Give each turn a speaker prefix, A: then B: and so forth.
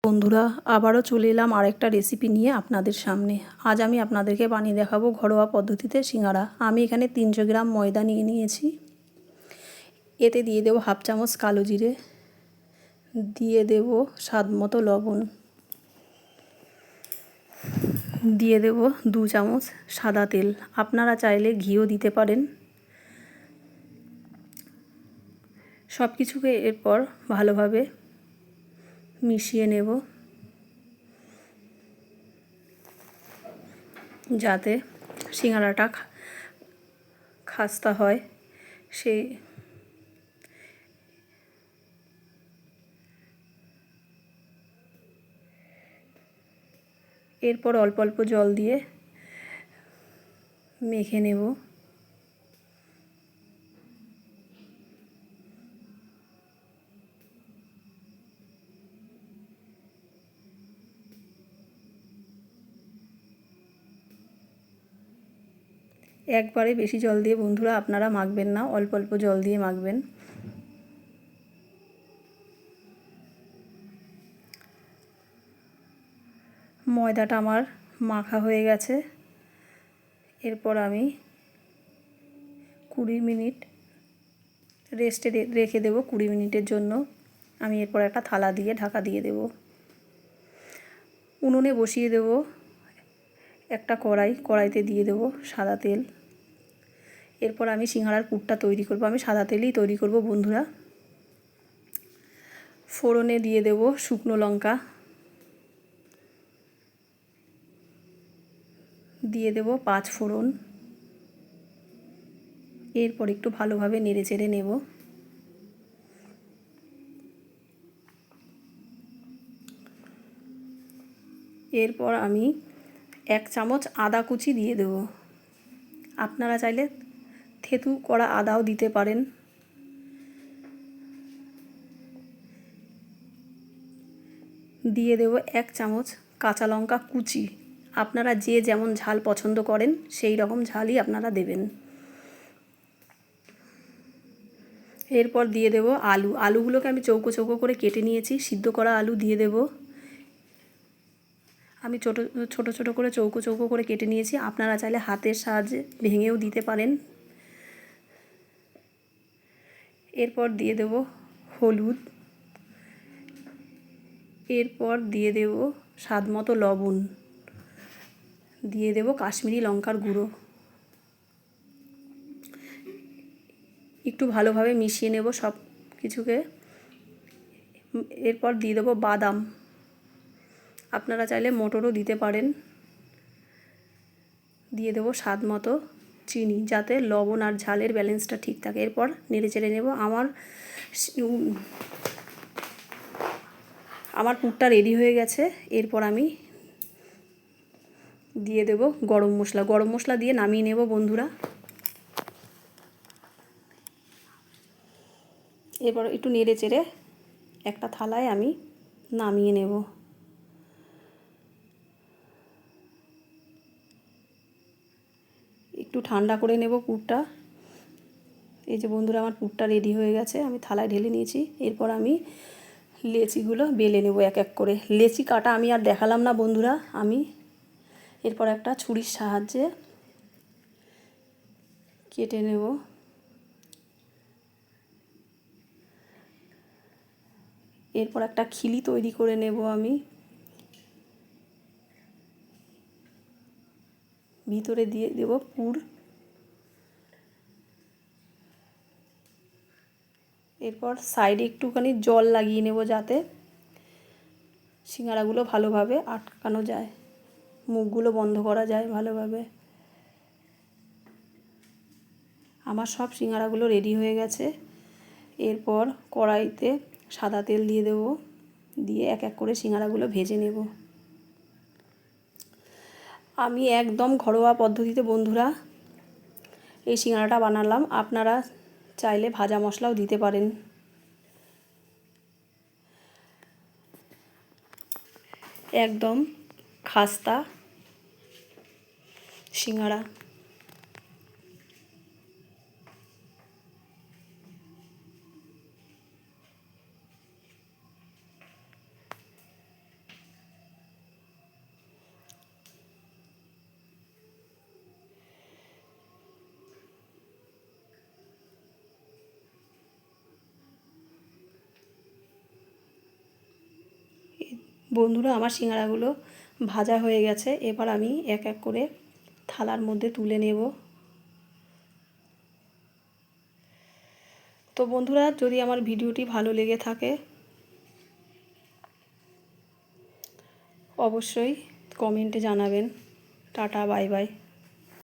A: বন্ধুরা, আবারও চলে এলাম আরেকটা রেসিপি নিয়ে আপনাদের সামনে। আজ আমি আপনাদেরকে বানিয়ে দেখাবো ঘরোয়া পদ্ধতিতে সিঙ্গারা। আমি এখানে 300 গ্রাম ময়দা নিয়ে নিয়েছি। এতে দিয়ে দেবো হাফ চামচ কালো জিরে, দিয়ে দেব স্বাদ মতো লবণ, দিয়ে দেব 2 চামচ সাদা তেল। আপনারা চাইলে ঘিও দিতে পারেন। সব কিছুকে এরপর ভালোভাবে মিশিয়ে নেব যাতে সিঙ্গারাটা খাস্তা হয়। সেই এরপর অল্প অল্প জল দিয়ে মেখে নেব। একবারে বেশি জল দিয়ে বন্ধুরা আপনারা মাখবেন না, অল্প অল্প জল দিয়ে মাখবেন। ময়দাটা আমার মাখা হয়ে গেছে। এরপর আমি 20 মিনিট রেস্টে রেখে দেব। 20 মিনিটের জন্য আমি এরপর একটা থালা দিয়ে ঢাকা দিয়ে দেব। উনুনে বসিয়ে দেব একটা কড়াইতে দিয়ে দেব সাদা তেল। এরপর আমি সিঙ্গারার পুরটা তৈরি করব। আমি সাদা তেলেই তৈরি করব বন্ধুরা। ফোড়নে দিয়ে দেব শুকনো লঙ্কা, দিয়ে দেব 5 ফোড়ন। এরপর একটু ভালোভাবে নেড়ে চেড়ে নেব। এরপর আমি 1 চামচ আদা কুচি দিয়ে দেব। আপনারা চাইলে থেতু করা আদাও দিতে পারেন। দিয়ে দেব 1 চামচ কাঁচা লঙ্কা কুচি। আপনারা যে যেমন ঝাল পছন্দ করেন সেই রকম ঝালই আপনারা দেবেন। এরপর দিয়ে দেব আলুগুলোকে আমি চৌকো চৌকো করে কেটে নিয়েছি। সিদ্ধ করা আলু দিয়ে দেব। আমি ছোট ছোট করে চৌকো চৌকো করে কেটে নিয়েছি। আপনারা চাইলে হাতের সাহায্যে ভেঙেও দিতে পারেন। এরপর দিয়ে দেব হলুদ, এরপর দিয়ে দেব স্বাদ মতো লবণ, দিয়ে দেব কাশ্মীরি লঙ্কার গুঁড়ো। একটু ভালোভাবে মিশিয়ে নেব সব কিছুকে। এরপর দিয়ে দেব বাদাম, আপনারা চাইলে মটরও দিতে পারেন। দিয়ে দেব স্বাদ মতো চিনি, যাতে লবণ আর ঝালের ব্যালেন্সটা ঠিক থাকে। এরপর নেড়ে চেড়ে নেব। আমার পুরটা রেডি হয়ে গেছে। এরপর আমি দিয়ে দেব গরম মশলা দিয়ে নামিয়ে নেব বন্ধুরা। এরপর একটু নেড়ে চেড়ে একটা থালায় আমি নামিয়ে নেব। একটু ঠান্ডা করে নেব পুরটা। এই যে বন্ধুরা আমার পুরটা রেডি হয়ে গেছে, আমি থালায় ঢেলে নিয়েছি। এরপর আমি লেচিগুলো বেলে নেব এক এক করে। লেচি কাটা আমি আর দেখালাম না বন্ধুরা। আমি এরপর একটা ছুরির সাহায্যে কেটে নেব। এরপর একটা খিলি তৈরি করে নেব আমি। ভিতরে দিয়ে দেব পুর। এরপর সাইডে একটুখানি জল লাগিয়ে নেব যাতে সিঙ্গারাগুলো ভালোভাবে আটকানো যায়, মুখগুলো বন্ধ করা যায় ভালোভাবে। আমার সব সিঙ্গারাগুলো রেডি হয়ে গেছে। এরপর কড়াইতে সাদা তেল দিয়ে দেব, দিয়ে এক এক করে সিঙ্গারাগুলো ভেজে নেব। আমি একদম ঘরোয়া পদ্ধতিতে বন্ধুরা এই সিঙ্গারাটা বানালাম। আপনারা চাইলে ভাজা মশলাও দিতে পারেন। একদম খাস্তা সিঙ্গারা। বন্ধুরা, আমার সিঙ্গাড়াগুলো ভাজা হয়ে গেছে। এবার আমি এক এক করে থালার মধ্যে তুলে নেব। তো বন্ধুরা, যদি আমার ভিডিওটি ভালো লেগে থাকে অবশ্যই কমেন্টে জানাবেন। Tata, bye bye.